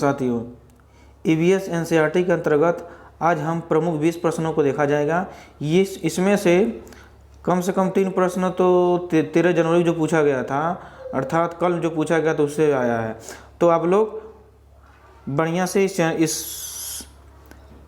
साथियों, EVS NCERT के अंतर्गत आज हम प्रमुख 20 प्रश्नों को देखा जाएगा। ये इसमें से कम 3 प्रश्न तो 13 जनवरी जो पूछा गया था, अर्थात कल जो पूछा गया तो उससे आया है। तो आप लोग बढ़िया से इस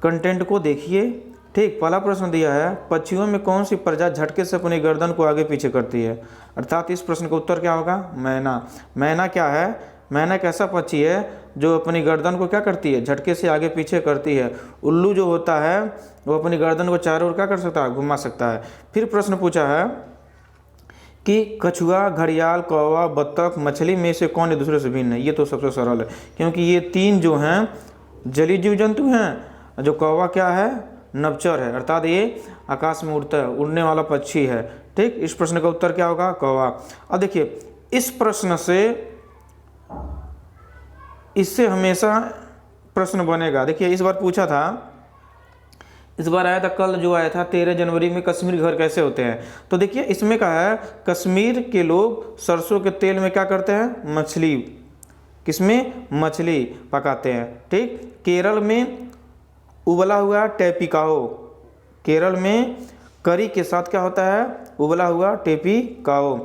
कंटेंट को देखिए। ठीक, पहला प्रश्न दिया है, पक्षियों में कौन सी प्रजाति झटके से अपनी गर्दन को आगे पीछे करती है? अर्थात इस प्रश्न का उत्तर क्या होगा? मैना। मैना क्या है? मैना एक ऐसा पक्षी है जो अपनी गर्दन को क्या करती है? झटके से आगे पीछे करती है। उल्लू जो होता है वो अपनी गर्दन को चारों ओर क्या कर सकता है? घुमा सकता है। फिर प्रश्न पूछा है कि कछुआ, घड़ियाल, कौवा, बत्तख, मछली में से कौन एक दूसरे से भिन्न है? ये तो सबसे सरल है, क्योंकि ये तीन जो हैं जलीय जीव जंतु हैं। जो कौवा क्या है? नभचर है, अर्थात ये आकाश में उड़ता है, उड़ने वाला पक्षी है। ठीक, इस प्रश्न का उत्तर क्या होगा? कौवा। अब देखिए, इस प्रश्न से इससे हमेशा प्रश्न बनेगा। देखिए, इस बार पूछा था, इस बार आया था, कल जो आया था 13 जनवरी में, कश्मीर घर कैसे होते हैं? तो देखिए, इसमें कहा है कश्मीर के लोग सरसों के तेल में क्या करते हैं? मछली, किसमें? मछली पकाते हैं। ठीक, केरल में उबला हुआ टेपिकाओ, केरल में करी के साथ क्या होता है? उबला हुआ टेपिकाओ।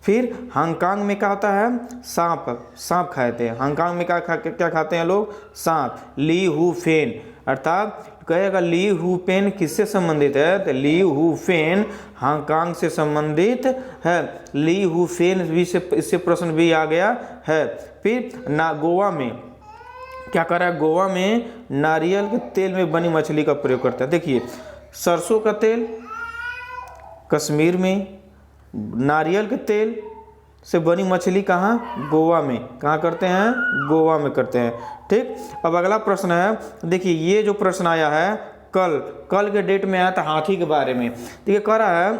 फिर हांगकांग में क्या होता है? सांप खाते हैं। हांगकांग में क्या खाते हैं लोग? सांप। ली हु फेन, अर्थात कहेगा ली हु पेन किससे संबंधित है? तो ली हु फेन हांगकांग से संबंधित है। ली हु फेन भी से इससे प्रश्न भी आ गया है। फिर गोवा में क्या कर रहा है? गोवा में नारियल के तेल में बनी मछली का प्रयोग करता है। देखिए, सरसों का तेल कश्मीर में, नारियल के तेल से बनी मछली कहाँ? गोवा में। कहाँ करते हैं? गोवा में करते हैं। ठीक, अब अगला प्रश्न है, देखिए ये जो प्रश्न आया है कल के डेट में आया था हाथी के बारे में। देखिए, कह रहा है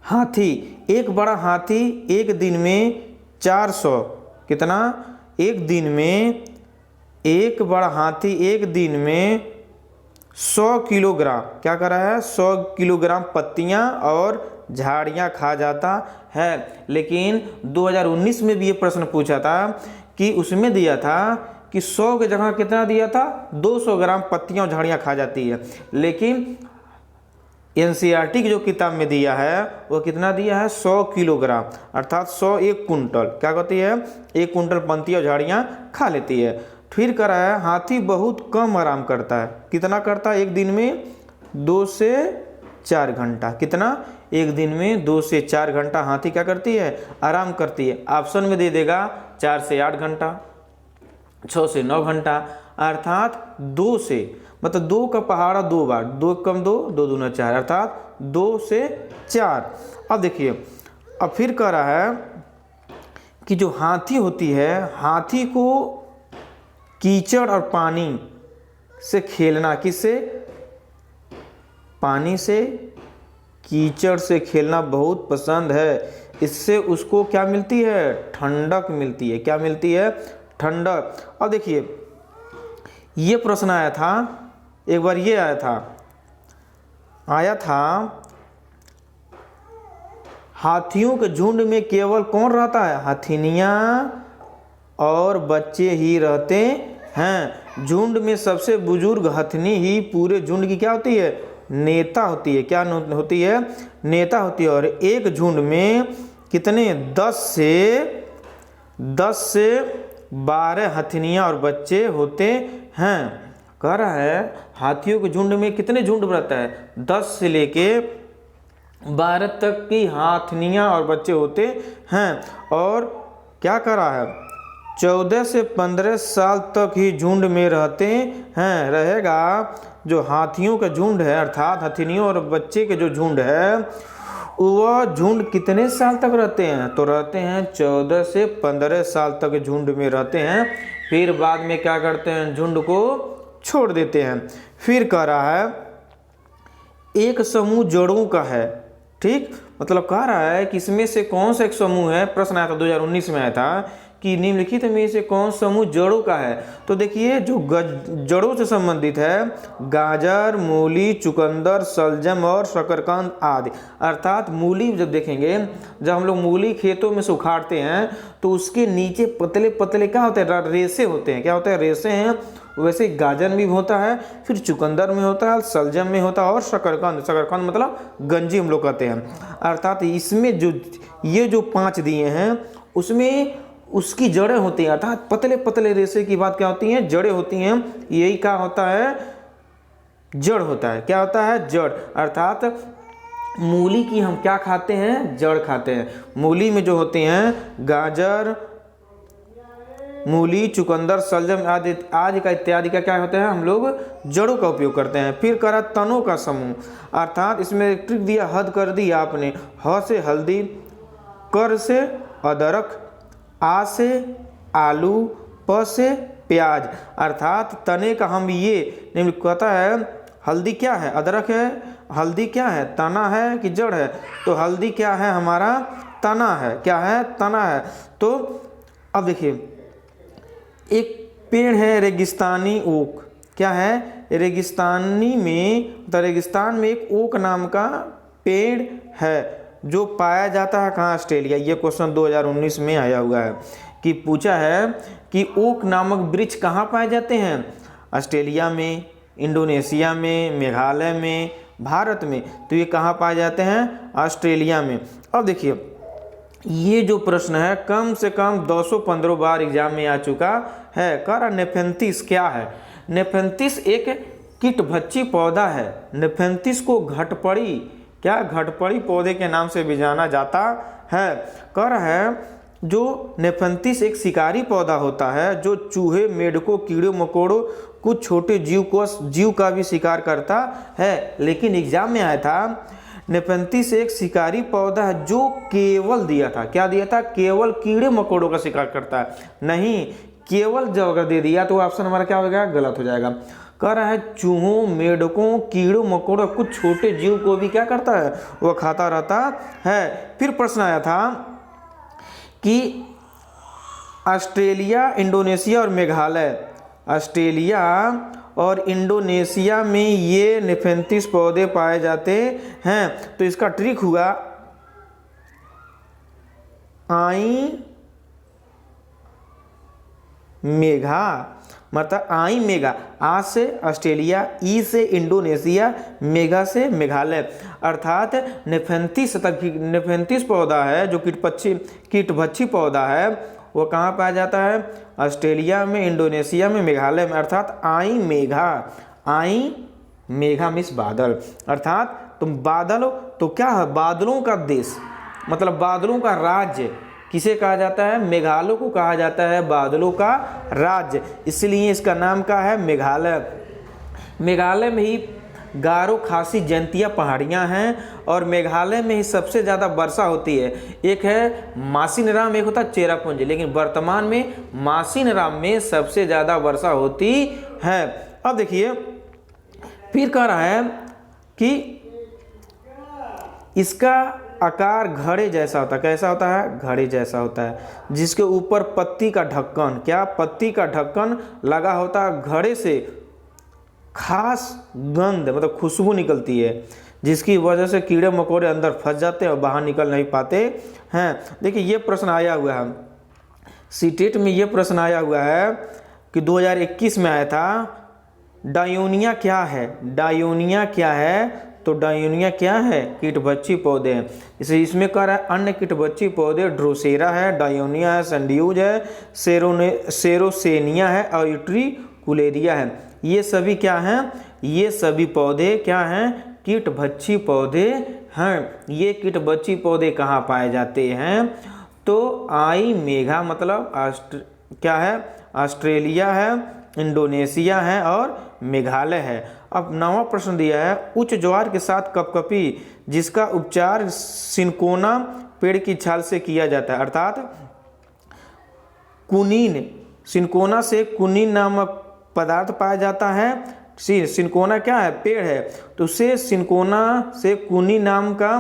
हाथी, एक बड़ा हाथी एक दिन में 400, कितना? एक दिन में एक बड़ा हाथी एक दिन में 100 किलोग्राम क्या कर रहा है? 100 किलोग्राम पत्तियां और झाड़ियां खा जाता है। लेकिन 2019 में भी ये प्रश्न पूछा था कि उसमें दिया था कि 100 की जगह कितना दिया था? 200 ग्राम पत्तियां और झाड़ियां खा जाती है। लेकिन एनसीईआरटी की जो किताब में दिया है वो कितना दिया है? 100 किलोग्राम, अर्थात 100 एक कुंटल क्या कहती है? 1 कुंटल पत्तियां और झाड़ियां खा लेती है। फिर कह रहा है हाथी बहुत कम आराम करता है। कितना करता है? एक दिन में 2 से 4 घंटा। कितना? एक दिन में 2 से 4 घंटा हाथी क्या करती है? आराम करती है। ऑप्शन में दे देगा 4 से 8 घंटा, 6 से 9 घंटा, अर्थात 2 से, मतलब 2 का पहाड़ा 2 बार, 2 कम 2, 2 दूना 4, अर्थात 2 से 4। अब देखिए, अब फिर कह रहा है कि जो हाथी होती है, हाथी को कीचड़ और पानी से खेलना, किससे? पानी से, कीचड़ से खेलना बहुत पसंद है। इससे उसको क्या मिलती है? ठंडक मिलती है। क्या मिलती है? ठंडक। अब देखिए, ये प्रश्न आया था एक बार, ये आया था हाथियों के झुंड में केवल कौन रहता है? हथिनियां और बच्चे ही रहते हैं। झुंड में सबसे बुजुर्ग हथिनी ही पूरे झुंड की क्या होती है? नेता होती है। क्या होती है? नेता होती है। और एक झुंड में कितने? 10 से 12 हथिनियां और बच्चे होते हैं। कह रहा है हाथियों के झुंड में कितने झुंड रहता है? 10 से लेके 12 तक की हथिनियां और बच्चे होते हैं। और क्या कर रहा है? 14 से 15 साल तक ही झुंड में रहते हैं, रहेगा। जो हाथियों का झुंड है, अर्थात हथिनियों और बच्चे के जो झुंड है, वह झुंड कितने साल तक रहते हैं? तो रहते हैं 14 से 15 साल तक झुंड में रहते हैं। फिर बाद में क्या करते हैं? झुंड को छोड़ देते हैं। फिर कह रहा है एक समूह जड़ों का है। ठीक, मतलब कह रहा है कि इसमें से कौन सा एक समूह है? प्रश्न आया था 2019 में आया था कि निम्नलिखित में से कौन समूह जड़ों का है। तो देखिए जो जड़ों से संबंधित है, गाजर, मूली, चुकंदर, शलजम और शकरकंद आदि। अर्थात मूली जब देखेंगे, जब हम लोग मूली खेतों में से उखाड़ते हैं तो उसके नीचे पतले पतले क्या होते हैं, रेशे होते हैं। क्या होते हैं, रेशे हैं। वैसे गाजर में भी होता है, फिर चुकंदर में होता है, सलजम में होता है और शकरकंद, शकरकंद मतलब गंजी हम लोग कहते हैं। अर्थात इसमें जो ये जो 5 दिए हैं उसमें उसकी जड़ें होती हैं, अर्थात पतले पतले रेशे की बात क्या होती हैं, जड़ें होती हैं। यही क्या होता है, जड़ होता है। क्या होता है, जड़। अर्थात मूली की हम क्या खाते हैं, जड़ खाते हैं। मूली में जो होते हैं गाजर, मूली, चुकंदर, शलजम आदि का इत्यादि का क्या होता है, हम लोग जड़ों का उपयोग करते हैं। फिर करा तनों का समूह, अर्थात इसमें ट्रिक दिया, हद कर दी आपने। ह से हल्दी, कर से अदरक, आ से आलू, प से प्याज। अर्थात तने का हम ये निम्न कहता है, हल्दी क्या है, अदरक है, हल्दी क्या है, तना है कि जड़ है। तो हल्दी क्या है, हमारा तना है। क्या है, तना है। तो अब देखिए एक पेड़ है रेगिस्तानी ओक। क्या है, रेगिस्तानी में, तो रेगिस्तान में एक ओक नाम का पेड़ है जो पाया जाता है कहाँ, ऑस्ट्रेलिया। ये क्वेश्चन 2019 में आया हुआ है कि पूछा है कि ओक नामक वृक्ष कहाँ पाए जाते हैं, ऑस्ट्रेलिया में, इंडोनेशिया में, मेघालय में, भारत में। तो ये कहाँ पाए जाते हैं, ऑस्ट्रेलिया में। अब देखिए ये जो प्रश्न है कम से कम 215 बार एग्जाम में आ चुका है। कह नेफेंथिस क्या है, नेफेंथिस एक कीटभक्षी पौधा है। नेफेंथिस को घटपड़ी, क्या घटपड़ी पौधे के नाम से भी जाना जाता है। कह रहा है जो नेफेंथिस एक शिकारी पौधा होता है जो चूहे, मेढकों, कीड़े मकोड़ों, कुछ छोटे जीव का भी शिकार करता है। लेकिन एग्जाम में आया था नेफेंथिस एक शिकारी पौधा है जो केवल दिया था, क्या दिया था, केवल कीड़े मकोड़ों का शिकार करता है। नहीं, केवल जब अगर दे दिया तो ऑप्शन हमारा क्या हो जाएगा, गलत हो जाएगा। कह रहा है चूहों, मेढकों, कीड़ों मकोड़ों, कुछ छोटे जीव को भी क्या करता है, वह खाता रहता है। फिर प्रश्न आया था कि ऑस्ट्रेलिया, इंडोनेशिया और मेघालय, ऑस्ट्रेलिया और इंडोनेशिया में ये नेफेंथिस पौधे पाए जाते हैं। तो इसका ट्रिक हुआ आई मेघा, मतलब आई मेघा। आ से ऑस्ट्रेलिया, ई से इंडोनेशिया, मेघा से मेघालय। अर्थात नेफेंथिस पौधा है जो कीटभक्षी पौधा है, वो कहाँ पाया जाता है, ऑस्ट्रेलिया में, इंडोनेशिया में, मेघालय में। अर्थात आई मेघा, आई मेघा मीन्स बादल। अर्थात तुम बादल हो तो क्या है, बादलों का देश, मतलब बादलों का राज्य किसे कहा जाता है, मेघालय को कहा जाता है बादलों का राज्य। इसलिए इसका नाम क्या है, मेघालय। मेघालय में ही गारो, खासी, जयंतिया पहाड़ियाँ हैं और मेघालय में ही सबसे ज़्यादा वर्षा होती है। एक है मासिनराम, एक होता है चेरापूंजी, लेकिन वर्तमान में मासिनराम में सबसे ज़्यादा वर्षा होती है। अब देखिए फिर कह रहा है कि इसका आकार घड़े जैसा होता है। कैसा होता है, घड़े जैसा होता है, जिसके ऊपर पत्ती का ढक्कन, क्या पत्ती का ढक्कन लगा होता है। घड़े से खास गंध मतलब खुशबू निकलती है, जिसकी वजह से कीड़े मकोड़े अंदर फंस जाते हैं और बाहर निकल नहीं पाते हैं। देखिए ये प्रश्न आया हुआ है सीटेट में, ये प्रश्न आया हुआ है कि 2021 में आया था। डायोनिया क्या है, डायोनिया क्या है, तो डायोनिया क्या है, कीटभक्षी पौधे हैं। इसे इसमें कह रहा है अन्य कीटभक्षी पौधे ड्रोसेरा है, डायोनिया है, सैंडियूज है, सेरोसेनिया है और यूट्रिकुलेरिया है। ये सभी क्या हैं, ये सभी पौधे क्या हैं, कीटभक्षी पौधे हैं। ये कीटभक्षी पौधे कहाँ पाए जाते हैं, तो आई मेघा मतलब क्या है, ऑस्ट्रेलिया है, इंडोनेशिया है और मेघालय है। अब 9वां प्रश्न दिया है उच्च ज्वार के साथ कपकपी जिसका उपचार सिनकोना पेड़ की छाल से किया जाता है। अर्थात कुनीन, सिनकोना से कुनीन नामक पदार्थ पाया जाता है। सिनकोना क्या है, पेड़ है, तो उसे सिनकोना से कुनी नाम का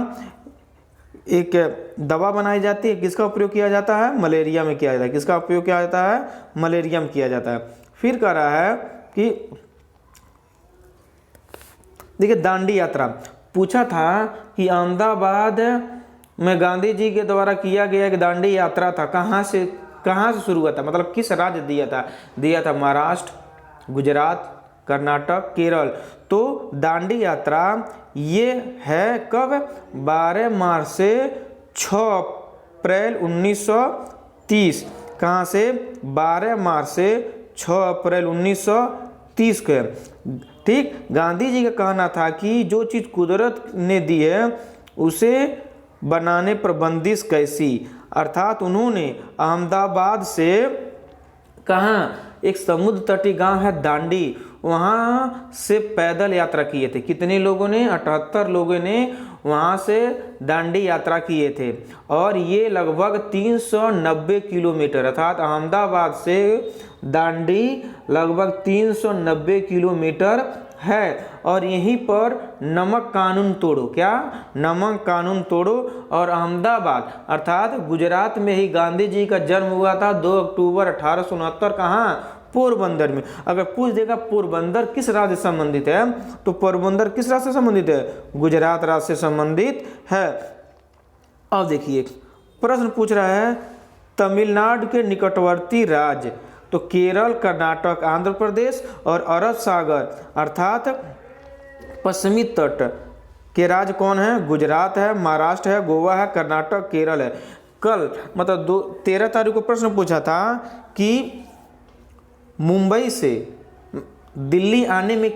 एक दवा बनाई जाती है, किसका उपयोग किया जाता है? मलेरिया में किया जाता है। किसका उपयोग किया जाता है? मलेरिया में किया जाता है। फिर कह रहा है कि देखिए दांडी यात्रा पूछा था कि अहमदाबाद में गांधी जी के द्वारा किया गया एक दांडी यात्रा था, कहाँ से शुरू हुआ था, मतलब किस राज्य दिया था महाराष्ट्र, गुजरात, कर्नाटक, केरल। तो दांडी यात्रा ये है कब? 12 मार्च से 6 अप्रैल 1930। कहाँ से? 12 मार्च से 6 अप्रैल 1930 के। ठीक, गांधी जी का कहना था कि जो चीज़ कुदरत ने दी है उसे बनाने पर बंदिश कैसी, अर्थात उन्होंने अहमदाबाद से कहाँ, एक समुद्र तटीय गांव है दांडी, वहाँ से पैदल यात्रा किए थे। कितने लोगों ने? 78 लोगों ने वहाँ से दांडी यात्रा किए थे। और ये लगभग 390 किलोमीटर, अर्थात अहमदाबाद से दांडी लगभग 390 किलोमीटर है। और यहीं पर नमक कानून तोड़ो, क्या? नमक कानून तोड़ो। और अहमदाबाद अर्थात गुजरात में ही गांधी जी का जन्म हुआ था 2 अक्टूबर 1869। कहाँ? पोरबंदर में। अगर पूछ देगा पोरबंदर किस राज्य से संबंधित है, तो पोरबंदर किस राज्य से संबंधित है? गुजरात राज्य से संबंधित है। अब देखिए प्रश्न पूछ रहा है तमिलनाडु के निकटवर्ती राज्य, तो केरल, कर्नाटक, आंध्र प्रदेश और अरब सागर अर्थात पश्चिमी तट के राज्य कौन है? गुजरात है, महाराष्ट्र है, गोवा है, कर्नाटक, केरल है। कल मतलब 13 तारीख को प्रश्न पूछा था कि मुंबई से दिल्ली आने में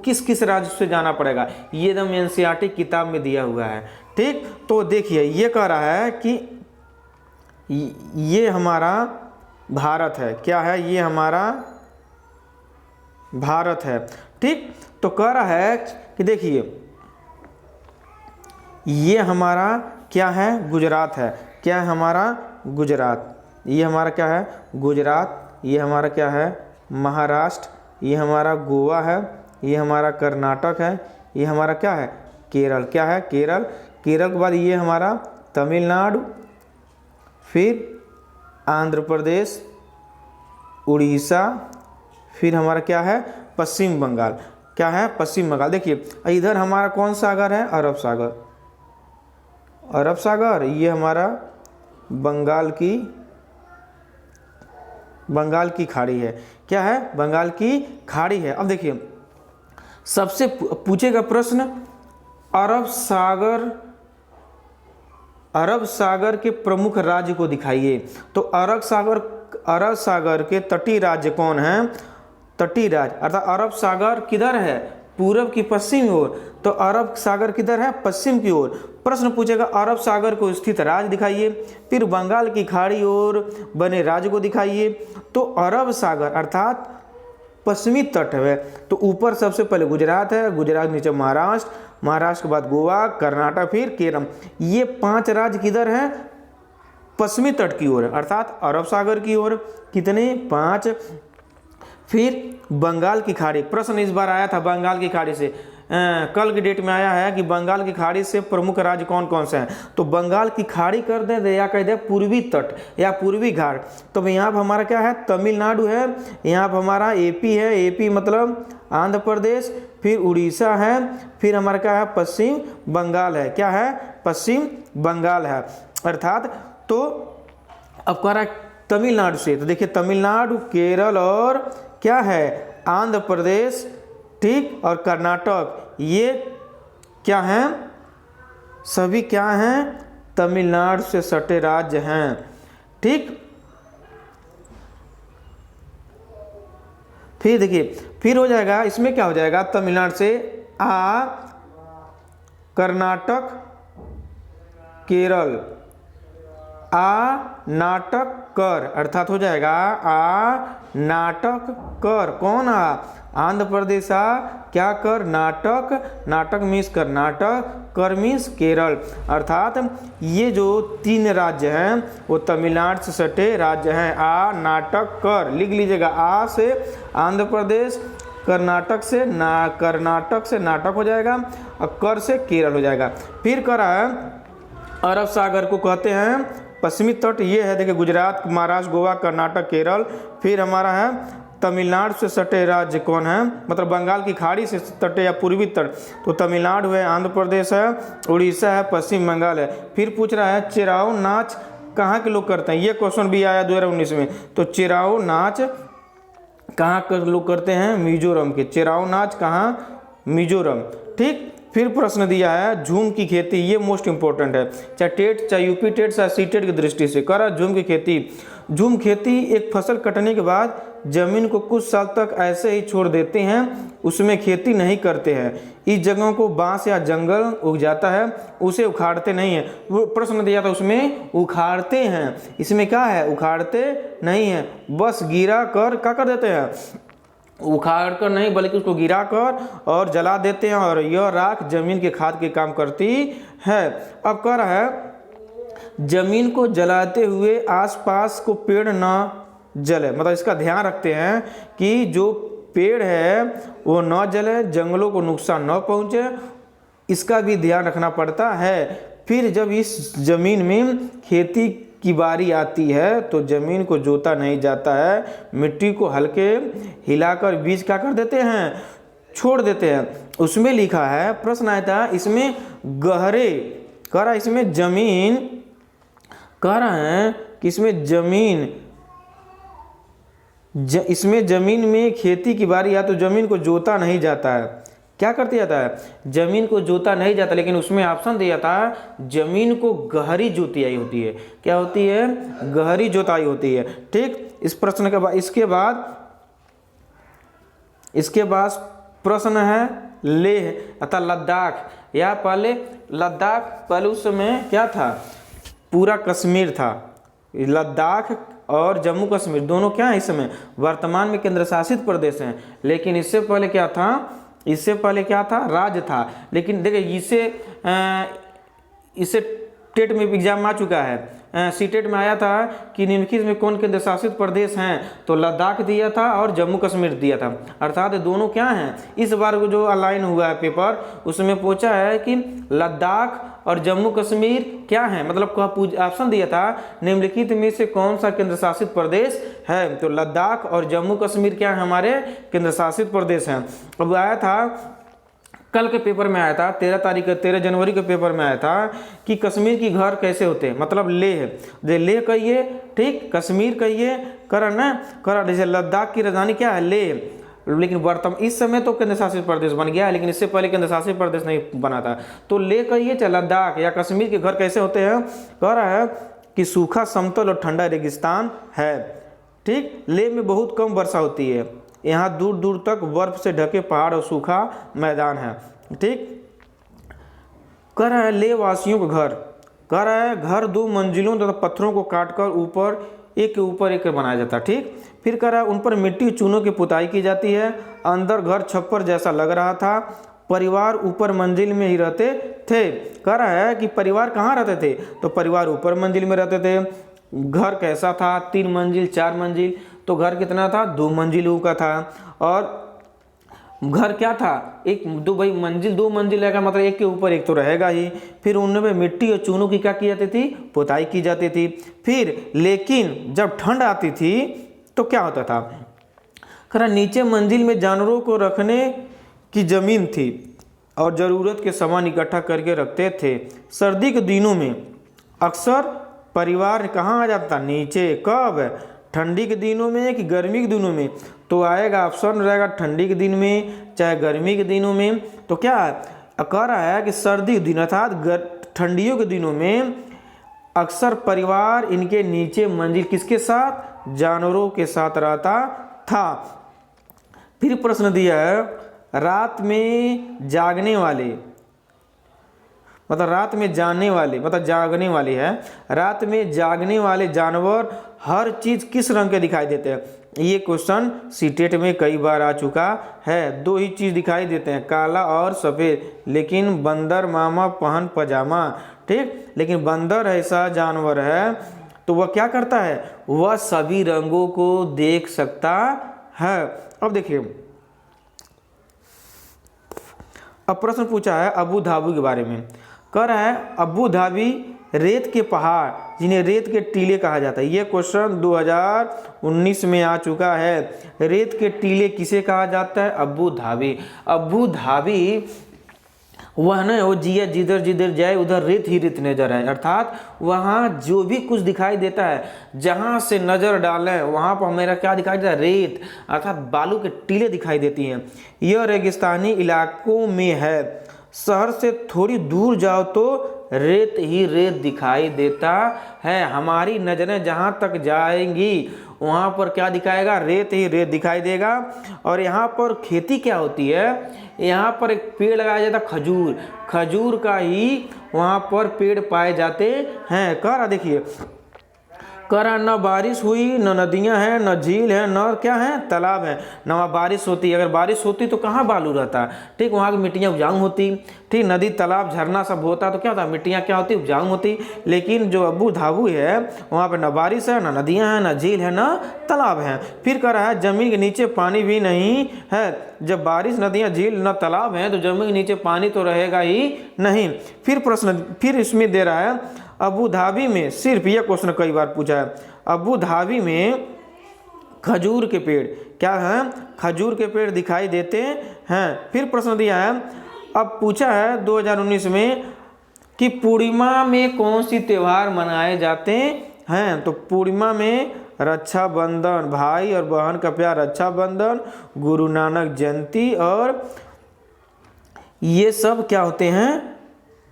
किस किस राज्य से जाना पड़ेगा। ये एकदम एनसीईआरटी किताब में दिया हुआ है। ठीक, तो देखिए ये कह रहा है कि ये हमारा भारत है। क्या है? ये हमारा भारत है। ठीक, तो कह रहा है कि देखिए ये हमारा क्या है? गुजरात है। क्या है हमारा? गुजरात। ये हमारा क्या है? गुजरात। ये हमारा क्या है? महाराष्ट्र। ये हमारा गोवा है। ये हमारा कर्नाटक है। ये हमारा क्या है? केरल। क्या है? केरल। केरल के बाद ये हमारा तमिलनाडु, फिर आंध्र प्रदेश, उड़ीसा, फिर हमारा क्या है? पश्चिम बंगाल। क्या है? पश्चिम बंगाल। देखिए इधर हमारा कौन सा सागर है? अरब सागर। अरब सागर। ये हमारा बंगाल की खाड़ी है। क्या है? बंगाल की खाड़ी है। अब देखिए सबसे पूछेगा प्रश्न अरब सागर के प्रमुख राज्य को दिखाइए। तो अरब सागर के तटीय राज्य कौन है? तटीय राज्य अर्थात अरब सागर किधर है? पूरब की पश्चिम ओर। तो अरब सागर किधर है? पश्चिम की ओर। प्रश्न पूछेगा अरब सागर को स्थित राज्य दिखाइए, फिर बंगाल की खाड़ी ओर बने राज्य को दिखाइए। तो अरब सागर अर्थात पश्चिमी तट है, तो ऊपर सबसे पहले गुजरात है, गुजरात नीचे महाराष्ट्र, महाराष्ट्र के बाद गोवा, कर्नाटक, फिर केरल। ये 5 राज्य किधर हैं? पश्चिमी तट की ओर अर्थात अरब सागर की ओर। कितने? 5। फिर बंगाल की खाड़ी। प्रश्न इस बार आया था बंगाल की खाड़ी से, कल की डेट में आया है कि बंगाल की खाड़ी से प्रमुख राज्य कौन कौन से हैं। तो बंगाल की खाड़ी कर दें या कह दें पूर्वी तट या पूर्वी घाट। तो यहाँ पर हमारा क्या है? तमिलनाडु है। यहाँ पर हमारा एपी है। एपी मतलब आंध्र प्रदेश, फिर उड़ीसा है, फिर हमारा क्या है? पश्चिम बंगाल है। क्या है? पश्चिम बंगाल है अर्थात। तो अब कह रहा है तमिलनाडु से, तो देखिए तमिलनाडु, केरल और क्या है? आंध्र प्रदेश, ठीक, और कर्नाटक, ये क्या हैं? सभी क्या हैं? तमिलनाडु से सटे राज्य हैं। ठीक, फिर देखिए फिर हो जाएगा, इसमें क्या हो जाएगा? तमिलनाडु से कर्नाटक, केरल, नाटक कर अर्थात हो जाएगा नाटक कर। कौन? आंध्र प्रदेश। क्या कर? नाटक। नाटक मीन्स कर्नाटक, कर मीन्स केरल। अर्थात ये जो 3 राज्य हैं वो तमिलनाडु से सटे राज्य हैं। नाटक कर लिख लीजिएगा। से आंध्र प्रदेश, कर्नाटक से नाटक हो जाएगा और कर से केरल हो जाएगा। फिर करा है अरब सागर को कहते हैं पश्चिमी तट। ये है देखिए गुजरात, महाराष्ट्र, गोवा, कर्नाटक, केरल। फिर हमारा है तमिलनाडु से सटे राज्य कौन है, मतलब बंगाल की खाड़ी से तटे या पूर्वी तट, तो तमिलनाडु है, आंध्र प्रदेश है, उड़ीसा है, पश्चिम बंगाल है। फिर पूछ रहा है चिराओ नाच कहाँ के लोग करते हैं, ये क्वेश्चन भी आया 2019 में। तो चिराओ नाच कहाँ के लोग करते हैं, मिजोरम के। चिराओ नाच कहाँ, मिजोरम। ठीक। फिर प्रश्न दिया है झूम की खेती, ये मोस्ट इंपॉर्टेंट है, चाहे टेट, चाहे यूपी टेट, चाहे सी टेट की दृष्टि से। कह रहा झूम की खेती। झूम खेती एक फसल कटने के बाद जमीन को कुछ साल तक ऐसे ही छोड़ देते हैं, उसमें खेती नहीं करते हैं। इस जगहों को बांस या जंगल उग जाता है, उसे उखाड़ते नहीं है। वो प्रश्न दिया था उसमें उखाड़ते हैं, इसमें क्या है, उखाड़ते नहीं है, बस गिरा कर क्या कर देते हैं, उखाड़ कर नहीं बल्कि उसको गिरा कर और जला देते हैं, और यह राख जमीन के खाद के काम करती है। अब कह रहा है जमीन को जलाते हुए आसपास को पेड़ न जले, मतलब इसका ध्यान रखते हैं कि जो पेड़ है वो न जले, जंगलों को नुकसान न पहुंचे, इसका भी ध्यान रखना पड़ता है। फिर जब इस जमीन में खेती की बारी आती है तो जमीन को जोता नहीं जाता है, मिट्टी को हल्के हिलाकर बीज क्या कर देते हैं, छोड़ देते हैं। उसमें लिखा है, प्रश्न आया था इसमें गहरे, कह रहा इसमें जमीन, कह रहा है कि इसमें जमीन इसमें जमीन में खेती की बारी आती तो जमीन को जोता नहीं जाता है, क्या करते जाता है, जमीन को जोता नहीं जाता, लेकिन उसमें ऑप्शन दिया था जमीन को गहरी जोताई होती है। क्या होती है, गहरी जोताई होती है। ठीक। इस प्रश्न के बाद इसके बाद प्रश्न है लेह अर्थात लद्दाख, या पहले लद्दाख, पहले उस समय क्या था, पूरा कश्मीर था। लद्दाख और जम्मू कश्मीर दोनों क्या है इस समय, वर्तमान में केंद्र शासित प्रदेश हैं, लेकिन इससे पहले क्या था, इससे पहले क्या था, राज्य था। लेकिन देखिए इसे टेट में एग्जाम आ चुका है, सी टेट में आया था कि निम्नलिखित में कौन केंद्र शासित प्रदेश हैं, तो लद्दाख दिया था और जम्मू कश्मीर दिया था, अर्थात दोनों क्या हैं। इस बार जो अलाइन हुआ है पेपर उसमें पूछा है कि लद्दाख और जम्मू कश्मीर क्या है, मतलब ऑप्शन दिया था निम्नलिखित में से कौन सा केंद्र शासित प्रदेश है, तो लद्दाख और जम्मू कश्मीर क्या है, हमारे केंद्र शासित प्रदेश हैं। अब आया था कल के पेपर में आया था 13 जनवरी के पेपर में आया था कि कश्मीर की घर कैसे होते हैं, मतलब लेह, लेह कहिए, ठीक, कश्मीर कहिए, करण ना करण, जैसे लद्दाख की राजधानी क्या है, लेह, लेकिन वर्तमान इस समय तो केंद्र शासित प्रदेश बन गया है, लेकिन इससे पहले केंद्र शासित प्रदेश नहीं बना था। तो लेह कहिए चाहे लद्दाख या कश्मीर के घर कैसे होते हैं, कह रहा है कि सूखा समतल और ठंडा रेगिस्तान है। ठीक। लेह में बहुत कम वर्षा होती है, यहाँ दूर दूर तक बर्फ से ढके पहाड़ और सूखा मैदान है। ठीक। कह रहा है लेह वासियों का घर, कह रहा है घर 2 मंजिलों तथा पत्थरों को काटकर ऊपर एक के ऊपर एक बनाया जाता है। ठीक। फिर कह रहा है उन पर मिट्टी चूनों की पुताई की जाती है, अंदर घर छप्पर जैसा लग रहा था, परिवार ऊपर मंजिल में ही रहते थे। कह रहा है कि परिवार कहाँ रहते थे, तो परिवार ऊपर मंजिल में रहते थे। घर कैसा था, 3 मंजिल 4 मंजिल, तो घर कितना था, 2 मंजिलों का था। और घर क्या था, एक दो, भाई मंजिल 2 मंजिल रहेगा मतलब एक के ऊपर एक तो रहेगा ही। फिर उनमें मिट्टी और चूनों की क्या की जाती थी, पुताई की जाती थी। फिर लेकिन जब ठंड आती थी तो क्या होता था, खरा नीचे मंजिल में जानवरों को रखने की जमीन थी और ज़रूरत के सामान इकट्ठा करके रखते थे। सर्दी के दिनों में अक्सर परिवार कहाँ आ जाता, नीचे। कब, ठंडी के दिनों में कि गर्मी के दिनों में, तो आएगा ऑप्शन रहेगा ठंडी के दिन में चाहे गर्मी के दिनों में। तो क्या कह रहा है कि सर्दी के दिन अर्थात ठंडियों के दिनों में अक्सर परिवार इनके नीचे मंजिल किसके साथ, जानवरों के साथ रहता था। फिर प्रश्न दिया है रात में जागने वाले, मतलब रात में जाने वाले, मतलब जागने वाले है, रात में जागने वाले जानवर हर चीज़ किस रंग के दिखाई देते हैं। ये क्वेश्चन सीटेट में कई बार आ चुका है। 2 ही चीज़ दिखाई देते हैं, काला और सफ़ेद, लेकिन बंदर मामा पहन पजामा। ठीक। लेकिन बंदर ऐसा जानवर है तो वह क्या करता है, वह सभी रंगों को देख सकता है। अब देखिए अब प्रश्न पूछा है अबू धाबी के बारे में। कह रहा है अबू धाबी रेत के पहाड़ जिन्हें रेत के टीले कहा जाता है। ये क्वेश्चन 2019 में आ चुका है। रेत के टीले किसे कहा जाता है? Abu Dhabi. अबू धाबी वह न वो जिया जिधर जिधर जाए उधर रेत ही रेत नजर आए, अर्थात वहाँ जो भी कुछ दिखाई देता है, जहाँ से नज़र डालें वहाँ पर मेरा क्या दिखाई देता है? रेत, अर्थात बालू के टीले दिखाई देती हैं। यह रेगिस्तानी इलाकों में है। शहर से थोड़ी दूर जाओ तो रेत ही रेत दिखाई देता है। हमारी नज़रें जहाँ तक जाएंगी वहाँ पर क्या दिखाएगा? रेत ही रेत दिखाई देगा। और यहाँ पर खेती क्या होती है? यहाँ पर एक पेड़ लगाया जाता है खजूर, खजूर का ही वहाँ पर पेड़ पाए जाते हैं। कह रहा देखिए, कह रहा न बारिश हुई, न नदियाँ हैं, न झील है, न क्या है? तालाब है। न वहाँ बारिश होती, अगर बारिश होती तो कहाँ बालू रहता? ठीक, वहाँ की मिट्टियाँ उपजाऊ होती। ठीक, नदी तालाब झरना सब होता तो क्या होता? मिट्टियाँ क्या होती? उपजाऊ होती। लेकिन जो अबू धाबी है वहाँ पर न बारिश है, न नदियाँ हैं, न झील है, न तालाब है। फिर कह रहा है ज़मीन के नीचे पानी भी नहीं है। जब बारिश, नदियाँ, झील न तालाब हैं तो ज़मीन के नीचे पानी तो रहेगा ही नहीं। फिर प्रश्न फिर इसमें दे रहा है अबू धाबी में, सिर्फ यह क्वेश्चन कई बार पूछा है, अबू धाबी में खजूर के पेड़ क्या हैं? खजूर के पेड़ दिखाई देते हैं। फिर प्रश्न दिया है, अब पूछा है 2019 में कि पूर्णिमा में कौन सी त्यौहार मनाए जाते हैं? तो पूर्णिमा में रक्षाबंधन, भाई और बहन का प्यार रक्षाबंधन, गुरु नानक जयंती, और ये सब क्या होते हैं?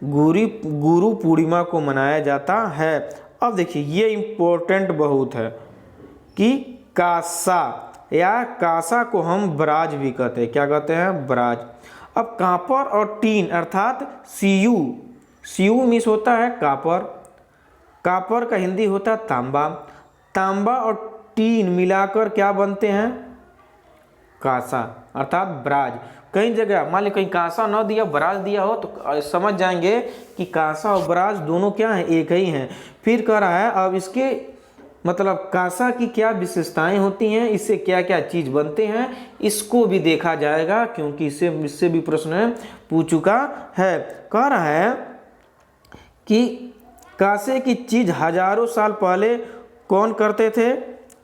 गुरु पूर्णिमा को मनाया जाता है। अब देखिए ये इम्पोर्टेंट बहुत है कि कासा या कासा को हम ब्राज भी कहते हैं। क्या कहते हैं? ब्राज। अब कापर और टीन अर्थात सीयू, सीयू मीन्स होता है कापर, कापर का हिंदी होता है तांबा, तांबा और टीन मिलाकर क्या बनते हैं? कासा अर्थात ब्राज। कई जगह मान ली कहीं कासा न दिया ब्राज दिया हो तो समझ जाएंगे कि कासा और ब्राज दोनों क्या हैं? एक ही हैं। फिर कह रहा है अब इसके मतलब कासा की क्या विशेषताएं होती हैं, इससे क्या क्या चीज़ बनते हैं, इसको भी देखा जाएगा क्योंकि इससे भी प्रश्न पूछ चुका है। कह रहा है कि कासे की चीज़ हजारों साल पहले कौन करते थे?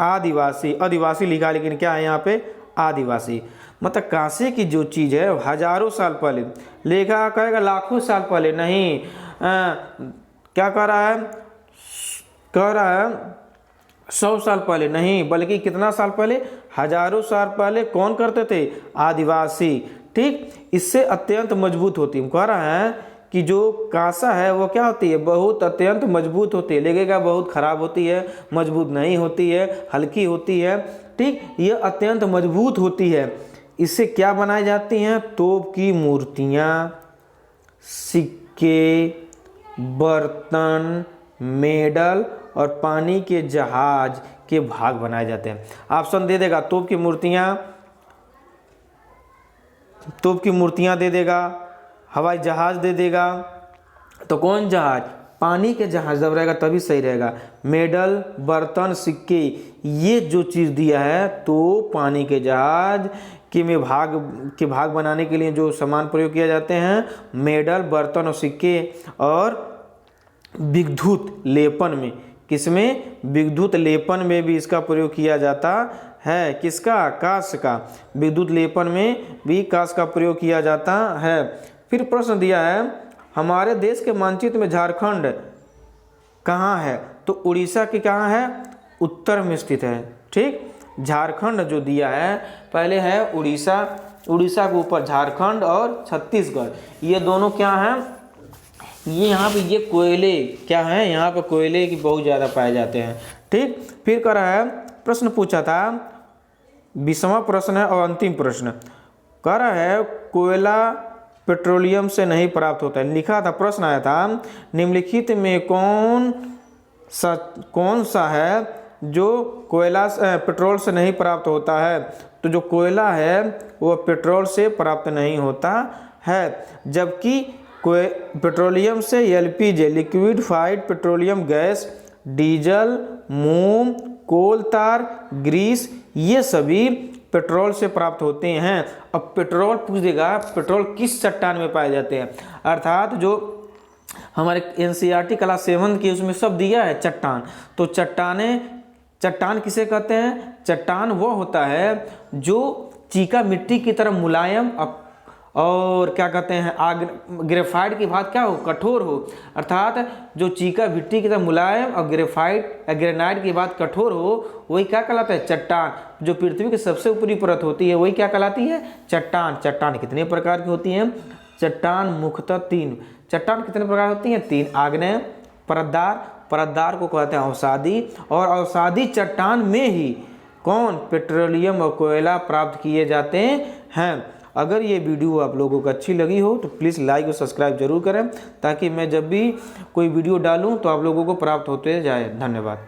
आदिवासी। आदिवासी लिखा लेकिन क्या है यहाँ पे? आदिवासी। मतलब कांसे की जो चीज़ है हजारों साल पहले, लेखा कहेगा लाखों साल पहले नहीं। क्या कह रहा है? कह रहा है 100 साल पहले नहीं, बल्कि कितना साल पहले? हजारों साल पहले कौन करते थे? आदिवासी। ठीक, इससे अत्यंत मजबूत होती है। कह रहा है कि जो कांसा है वो क्या होती है? बहुत अत्यंत मजबूत होती है। लगेगा बहुत खराब होती है, मजबूत नहीं होती है, हल्की होती है। ठीक, ये अत्यंत मजबूत होती है। इससे क्या बनाई जाती हैं? तोप की मूर्तियाँ, सिक्के, बर्तन, मेडल और पानी के जहाज के भाग बनाए जाते हैं। ऑप्शन दे देगा तोप की मूर्तियाँ दे देगा, हवाई जहाज दे देगा। तो कौन जहाज? पानी के जहाज जब रहेगा तभी सही रहेगा। मेडल, बर्तन, सिक्के, ये जो चीज़ दिया है तो पानी के जहाज के भाग बनाने के लिए जो सामान प्रयोग किया जाते हैं, मेडल, बर्तन और सिक्के। और विद्युत लेपन में, किसमें? विद्युत लेपन में भी इसका प्रयोग किया जाता है। किसका? कांस का। विद्युत लेपन में भी कांस का प्रयोग किया जाता है। फिर प्रश्न दिया है हमारे देश के मानचित्र में झारखंड कहाँ है? तो उड़ीसा के कहाँ है? उत्तर में स्थित है। ठीक, झारखंड जो दिया है पहले है उड़ीसा, उड़ीसा के ऊपर झारखंड और छत्तीसगढ़, ये दोनों क्या हैं? ये यहाँ पे ये कोयले क्या हैं? यहाँ पे कोयले की बहुत ज़्यादा पाए जाते हैं। ठीक, फिर कह रहा है प्रश्न पूछा था 20वां प्रश्न है और अंतिम प्रश्न। कह रहा है कोयला पेट्रोलियम से नहीं प्राप्त होता है। लिखा था, प्रश्न आया था निम्नलिखित में कौन सा है जो कोयला पेट्रोल से नहीं प्राप्त होता है? तो जो कोयला है वो पेट्रोल से प्राप्त नहीं होता है, जबकि पेट्रोलियम से LPG liquefied petroleum gas, diesel, मोम, कोल तार, ग्रीस, ये सभी पेट्रोल से प्राप्त होते हैं। अब पेट्रोल पूछ देगा पेट्रोल किस चट्टान में पाए जाते हैं, अर्थात जो हमारे एनसीईआरटी क्लास 7 की उसमें सब दिया है चट्टान। तो चट्टान किसे कहते हैं? चट्टान वो होता है जो चीका मिट्टी की तरह मुलायम और क्या कहते हैं आग ग्रेफाइट की बात क्या हो, कठोर हो। अर्थात जो चीका मिट्टी की तरह मुलायम और ग्रेनाइट की बात कठोर हो, वही क्या कहलाता है? चट्टान। जो पृथ्वी की सबसे ऊपरी परत होती है वही क्या कहलाती है? चट्टान। चट्टान कितने प्रकार की होती हैं? चट्टान मुख्यतः 3। चट्टान कितने प्रकार होती हैं? 3। आग्नेय, परतदार को कहते हैं अवसादी, और अवसादी चट्टान में ही कौन? पेट्रोलियम और कोयला प्राप्त किए जाते हैं। अगर ये वीडियो आप लोगों को अच्छी लगी हो तो प्लीज़ लाइक और सब्सक्राइब जरूर करें, ताकि मैं जब भी कोई वीडियो डालूं तो आप लोगों को प्राप्त होते जाए। धन्यवाद।